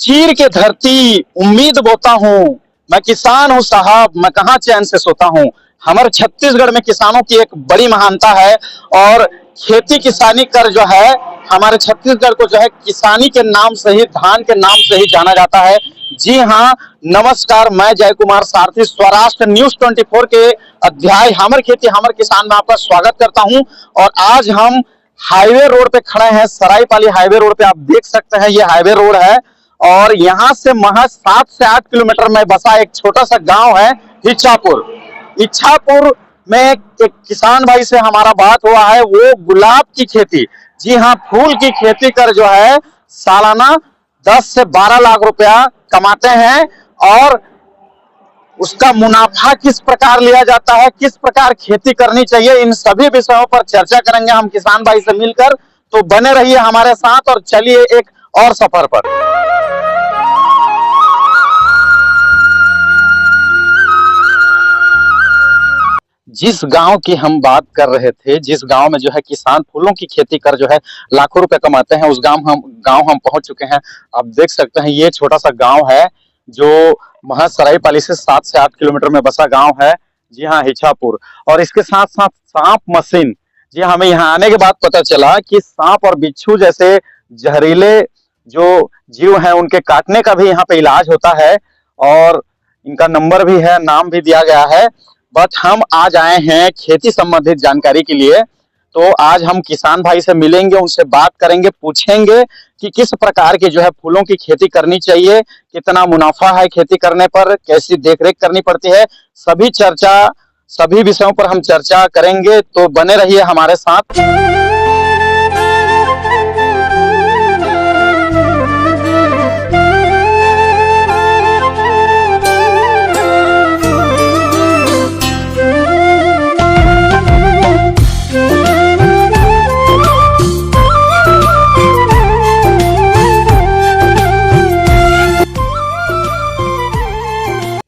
चीर के धरती उम्मीद बोता हूँ। मैं किसान हूँ साहब, मैं कहाँ चैन से सोता हूँ। हमारे छत्तीसगढ़ में किसानों की एक बड़ी महानता है और खेती किसानी कर जो है हमारे छत्तीसगढ़ को जो है किसानी के नाम से ही, धान के नाम से ही जाना जाता है। जी हाँ, नमस्कार, मैं जय कुमार सारथी स्वराष्ट्र न्यूज 24 के अध्याय हमर खेती हमर किसान में आपका स्वागत करता हूं। और आज हम हाईवे रोड पे खड़े हैं, सरायपाली हाईवे रोड पे। आप देख सकते हैं ये हाईवे रोड है और यहाँ से महज 7 से 8 किलोमीटर में बसा एक छोटा सा गांव है इच्छापुर। इच्छापुर में एक किसान भाई से हमारा बात हुआ है, वो गुलाब की खेती, जी हाँ, फूल की खेती कर जो है सालाना 10 से 12 लाख रुपया कमाते हैं। और उसका मुनाफा किस प्रकार लिया जाता है, किस प्रकार खेती करनी चाहिए, इन सभी विषयों पर चर्चा करेंगे हम किसान भाई से मिलकर। तो बने रहिए हमारे साथ और चलिए एक और सफर पर। जिस गांव की हम बात कर रहे थे, जिस गांव में जो है किसान फूलों की खेती कर जो है लाखों रुपए कमाते हैं, उस गांव हम पहुंच चुके हैं। आप देख सकते हैं ये छोटा सा गांव है जो महज सरायपाली से 7 से 8 किलोमीटर में बसा गांव है। जी हाँ, इच्छापुर। और इसके साथ साथ सांप मशीन, जी हाँ, हमें यहाँ आने के बाद पता चला कि सांप और बिच्छू जैसे जहरीले जो जीव हैं उनके काटने का भी यहाँ पे इलाज होता है और इनका नंबर भी है, नाम भी दिया गया है। बट हम आज आए हैं खेती संबंधित जानकारी के लिए। तो आज हम किसान भाई से मिलेंगे, उनसे बात करेंगे, पूछेंगे कि किस प्रकार की जो है फूलों की खेती करनी चाहिए, कितना मुनाफा है खेती करने पर, कैसी देखरेख करनी पड़ती है। सभी विषयों पर हम चर्चा करेंगे, तो बने रहिए हमारे साथ।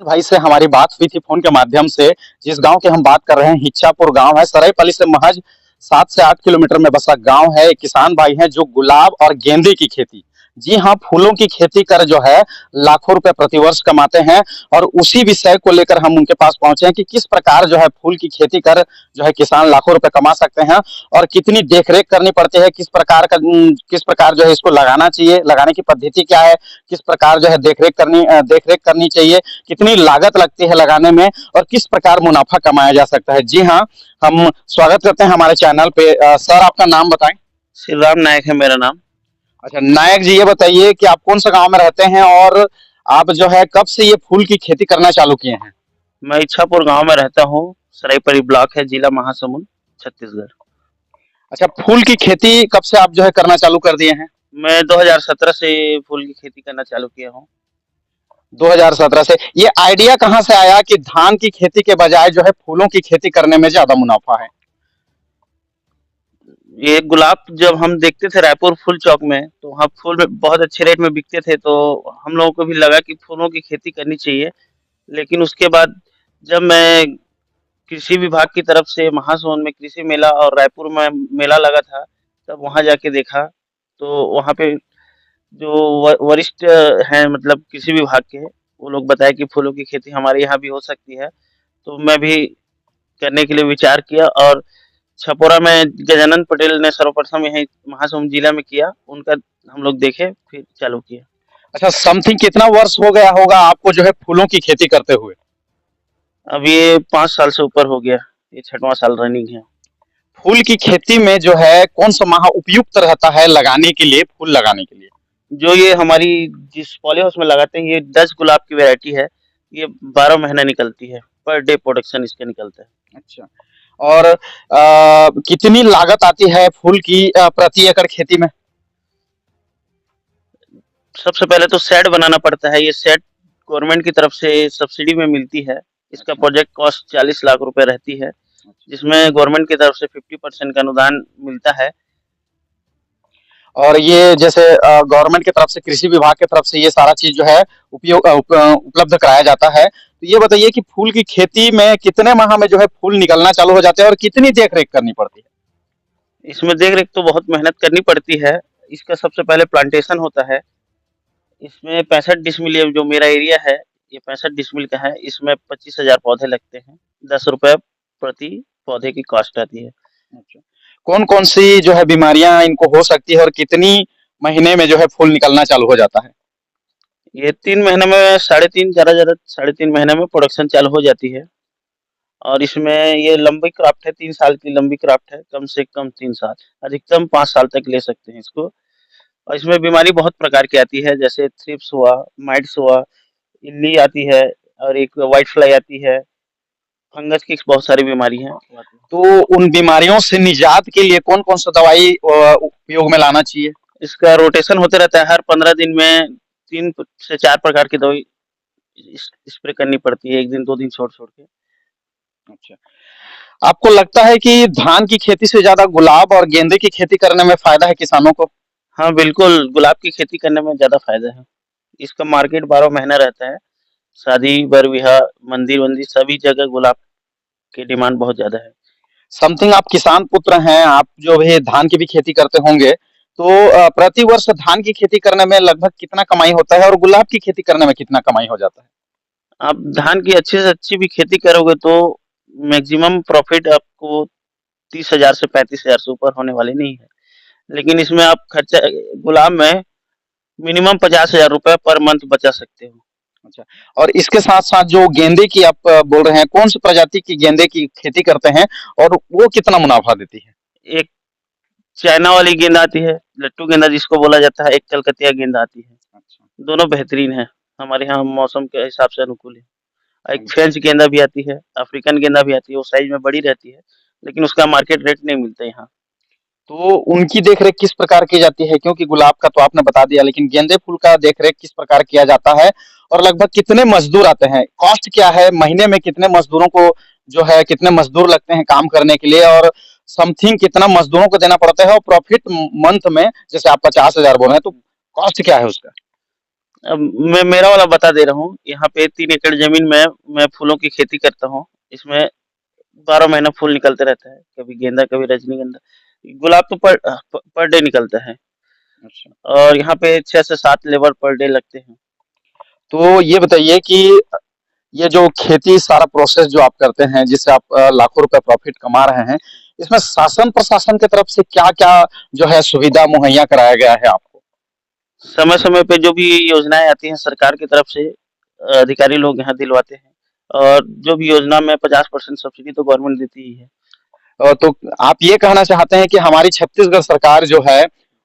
भाई से हमारी बात हुई थी फोन के माध्यम से। जिस गांव की हम बात कर रहे हैं इच्छापुर गांव है, सरायपाली से महज 7 से 8 किलोमीटर में बसा गांव है। किसान भाई हैं जो गुलाब और गेंदे की खेती, जी हाँ, फूलों की खेती कर जो है लाखों रुपए प्रतिवर्ष कमाते हैं। और उसी विषय को लेकर हम उनके पास पहुंचे हैं कि किस प्रकार जो है फूल की खेती कर जो है किसान लाखों रुपए कमा सकते हैं और कितनी देखरेख करनी पड़ती है, किस प्रकार जो है इसको लगाना चाहिए, लगाने की पद्धति क्या है, किस प्रकार जो है देखरेख करनी चाहिए, कितनी लागत लगती है लगाने में और किस प्रकार मुनाफा कमाया जा सकता है। जी हाँ, हम स्वागत करते हैं हमारे चैनल पे। सर, आपका नाम बताएं। श्री राम नायक है मेरा नाम। अच्छा नायक जी, ये बताइए कि आप कौन सा गांव में रहते हैं और आप जो है कब से ये फूल की खेती करना चालू किए हैं? मैं इच्छापुर गांव में रहता हूँ। सरायपाली ब्लॉक है, जिला महासमुंद, छत्तीसगढ़। अच्छा, फूल की खेती कब से आप जो है करना चालू कर दिए हैं? मैं 2017 से फूल की खेती करना चालू किया हूँ। 2017 से। ये आइडिया कहाँ से आया कि धान की खेती के बजाय जो है फूलों की खेती करने में ज्यादा मुनाफा है? ये गुलाब जब हम देखते थे रायपुर फूल चौक में, तो वहाँ फूल में बहुत अच्छे रेट में बिकते थे, तो हम लोगों को भी लगा कि फूलों की खेती करनी चाहिए। लेकिन उसके बाद जब मैं कृषि विभाग की तरफ से महासमुंद में कृषि मेला और रायपुर में मेला लगा था, तब वहाँ जाके देखा, तो वहाँ पे जो वरिष्ठ हैं, मतलब कृषि विभाग के, वो लोग बताए कि फूलों की खेती हमारे यहाँ भी हो सकती है। तो मैं भी करने के लिए विचार किया और छपोरा में गजानन पटेल ने सर्वप्रथम यही महासमुंद जिला में किया, उनका हम लोग देखे फिर चालू किया। अच्छा, समथिंग कितना वर्ष हो गया होगा आपको जो है फूलों की खेती करते हुए? अब ये 5 साल से ऊपर हो गया, ये 6वां साल रनिंग है। फूल की खेती में जो है कौन सा माह उपयुक्त रहता है लगाने के लिए, फूल लगाने के लिए? जो ये हमारी जिस पॉली हाउस में लगाते हैं, ये डच गुलाब की वैरायटी है। ये 12 महीना निकलती है, पर डे प्रोडक्शन इसका निकलता है। अच्छा, और कितनी लागत आती है फूल की प्रति एकड़ खेती में? सबसे पहले तो सेट बनाना पड़ता है। ये सेट गवर्नमेंट की तरफ से सब्सिडी में मिलती है। इसका प्रोजेक्ट कॉस्ट 40 लाख रुपए रहती है, जिसमें गवर्नमेंट की तरफ से 50% का अनुदान मिलता है। और ये जैसे गवर्नमेंट की तरफ से, कृषि विभाग की तरफ से ये सारा चीज जो है उपलब्ध कराया जाता है। तो ये बताइए कि फूल की खेती में कितने माह में जो है फूल निकलना चालू हो जाते हैं और कितनी देखरेख करनी पड़ती है? इसमें देख रेख तो बहुत मेहनत करनी पड़ती है। इसका सबसे पहले प्लांटेशन होता है। इसमें 65 डिसमिल ये जो मेरा एरिया है, ये 65 डिसमिल का है। इसमें 25,000 पौधे लगते हैं। ₹10 प्रति पौधे की कॉस्ट आती है। अच्छा। कौन-कौन सी जो है बीमारियां इनको हो सकती है और कितनी महीने में जो है फूल निकलना चालू हो जाता है? ये 3 महीने में साढ़े 3 ज़्यादा-ज़्यादा साढ़े 3 महीने में प्रोडक्शन चालू हो जाती है और इसमें ये लंबी क्राफ्ट है, 3 साल की लंबी क्राफ्ट है, कम से कम 3 साल, अधिकतम 5 साल तक ले सकते हैं इसको और इसमें बीमारी बहुत प्रकार की आती है, जैसे थ्रिप्स हुआ, माइट्स हुआ, इल्ली आती है और एक व्हाइट फ्लाई आती है, फंगस की बहुत सारी बीमारी हैं। तो उन बीमारियों से निजात के लिए कौन-कौन सा दवाई उपयोग में लाना चाहिए? इसका रोटेशन होते रहता है, हर 15 दिन में 3 से 4 प्रकार की दवाई स्प्रे करनी पड़ती है, 1 दिन 2 दिन छोड़-छोड़ के। अच्छा। आपको लगता है कि धान की खेती से ज्यादा गुलाब और गेंदे की खेती करने में फायदा है किसानों को? हाँ, बिल्कुल, गुलाब की खेती करने में ज़्यादा फ़ायदा है। इसका मार्केट 12 महीना रहता है। शादी, बर-विवाह, मंदिर-वंदिर सभी जगह गुलाब की डिमांड बहुत ज़्यादा है। समथिंग आप किसान पुत्र हैं, आप जो है धान की भी खेती करते होंगे, तो प्रति वर्ष धान की खेती करने में लगभग कितना कमाई होता है और गुलाब की खेती करने में कितना कमाई हो जाता है? आप धान की अच्छी से अच्छी भी खेती करोगे तो मैक्सिमम प्रॉफ़िट आपको 30,000 से 35,000 से ऊपर होने वाली नहीं है। लेकिन इसमें आप खर्चा गुलाब में मिनिमम ₹50,000 पर मंथ बचा सकते हो। अच्छा। और इसके साथ-साथ जो गेंदे की आप बोल रहे हैं, कौन-सी प्रजाति की गेंदे की खेती करते हैं और वो कितना मुनाफ़ा देती है? एक चाइना वाली गेंद आती है, लट्टू गेंदा जिसको बोला जाता है, एक कलकतिया गेंद आती है। अच्छा। दोनों बेहतरीन हैं, हमारे यहाँ मौसम के हिसाब से अनुकूल है। एक हुँ। फ्रेंच गेंदा भी आती है, अफ्रीकन गेंदा भी आती है, वो साइज़ में बड़ी रहती है, लेकिन उसका मार्केट रेट नहीं मिलता यहाँ। तो उनकी देख-रेख किस प्रकार की जाती है? क्योंकि गुलाब का तो आपने बता दिया, लेकिन गेंदे फूल का देख-रेख किस प्रकार किया जाता है? और लगभग कितने मज़दूर आते हैं? कॉस्ट क्या है? महीने में कितने मज़दूरों को जो है कितने मज़दूर लगते हैं काम करने के लिए और समथिंग कितना मज़दूरों को देना पड़ता है और प्रॉफ़िट मंथ में जैसे आप 50,000 बोल रहे हैं, तो कॉस्ट क्या है उसका? अब मैं मेरा वाला बता दे रहा हूँ, यहाँ पे 3 एकड़ ज़मीन में मैं फूलों की खेती करता हूँ। इसमें 12 महीना फूल निकलते रहता है, कभी गेंदा, कभी रजनीगंधा। गुलाब तो पर डे निकलता है अच्छा। और यहाँ पे 6 से 7 लेबर पर डे लगते हैं। तो ये बताइए कि ये जो खेती सारा प्रोसेस जो आप करते हैं, जिससे आप लाखों रुपए प्रॉफ़िट कमा रहे हैं, इसमें शासन प्रशासन की तरफ से क्या-क्या जो है सुविधा मुहैया कराया गया है आपको? समय-समय पे जो भी योजनाएँ आती हैं सरकार की तरफ से अधिकारी लोग यहाँ दिलवाते हैं और जो भी योजना में 50% सब्सिडी तो गवर्नमेंट देती ही है। तो आप ये कहना चाहते हैं कि हमारी छत्तीसगढ़ सरकार जो है,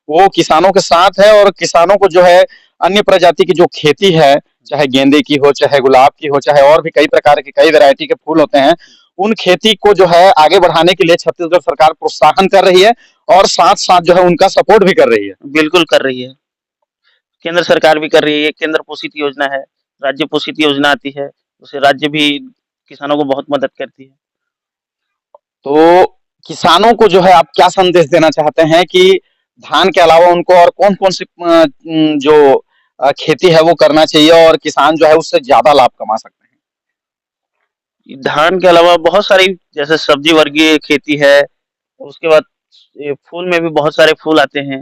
वो किसानों के साथ है और किसानों को जो है अन्य प्रजाति की जो खेती है, चाहे गेंदे की हो, चाहे गुलाब की हो, चाहे और भी कई प्रकार के कई वैरायटी के फूल होते हैं, उन खेती को जो है आगे बढ़ाने के लिए छत्तीसगढ़ सरकार प्रोत्साहन कर रही है और साथ-साथ जो है उनका सपोर्ट भी कर रही है। बिल्कुल कर रही है। केंद्र सरकार भी कर रही है, ये केंद्र पोषित योजना है, राज्य पोषित योजना आती है, उससे राज्य भी किसानों को बहुत मदद करती है। तो किसानों को जो है आप क्या संदेश देना चाहते हैं कि धान के अलावा उनको और कौन-कौन सी जो खेती है वो करना चाहिए और किसान जो है उससे ज़्यादा लाभ कमा सकते हैं? धान के अलावा बहुत सारी जैसे सब्जी वर्गीय खेती है, उसके बाद ये फूल में भी बहुत सारे फूल आते हैं।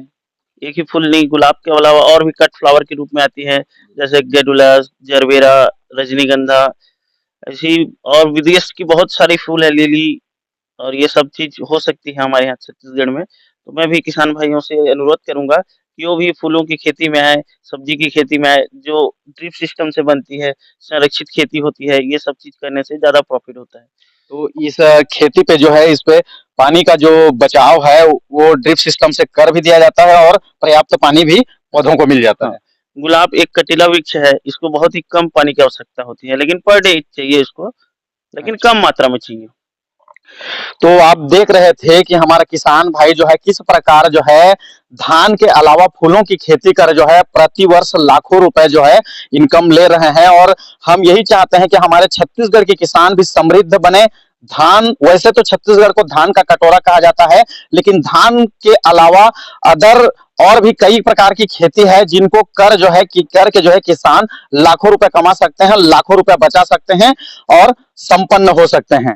एक ही फूल नहीं, गुलाब के अलावा और भी कट फ्लावर के रूप में आती है, जैसे गेंडुलस, जरबेरा, रजनीगंधा, ऐसी और विदेश की बहुत सारी फूल है, लिली और ये सब चीज़ हो सकती है हमारे यहाँ छत्तीसगढ़ में। तो मैं भी किसान भाइयों से अनुरोध करूँगा कि वो भी फूलों की खेती में आएँ, सब्जी की खेती में आएँ, जो ड्रिप सिस्टम से बनती है, संरक्षित खेती होती है, ये सब चीज़ करने से ज़्यादा प्रॉफ़िट होता है। तो इस खेती पे जो है इस पे पानी का जो बचाव है वो ड्रिप सिस्टम से कर भी दिया जाता है और पर्याप्त पानी भी पौधों को मिल जाता हाँ, है। गुलाब एक कटीला वृक्ष है, इसको बहुत ही कम पानी की आवश्यकता होती है, लेकिन पर डे चाहिए इसको, लेकिन अच्छा। कम मात्रा में चाहिए। तो आप देख रहे थे कि हमारा किसान भाई जो है किस प्रकार जो है धान के अलावा फूलों की खेती कर जो है प्रति वर्ष लाखों रुपए जो है इनकम ले रहे हैं और हम यही चाहते हैं कि हमारे छत्तीसगढ़ के किसान भी समृद्ध बने। धान वैसे तो छत्तीसगढ़ को धान का कटोरा कहा जाता है, लेकिन धान के अलावा अदर और भी कई प्रकार की खेती है जिनको कर जो है कि करके जो है किसान लाखों रुपए कमा सकते हैं, लाखों रुपए बचा सकते हैं और संपन्न हो सकते हैं।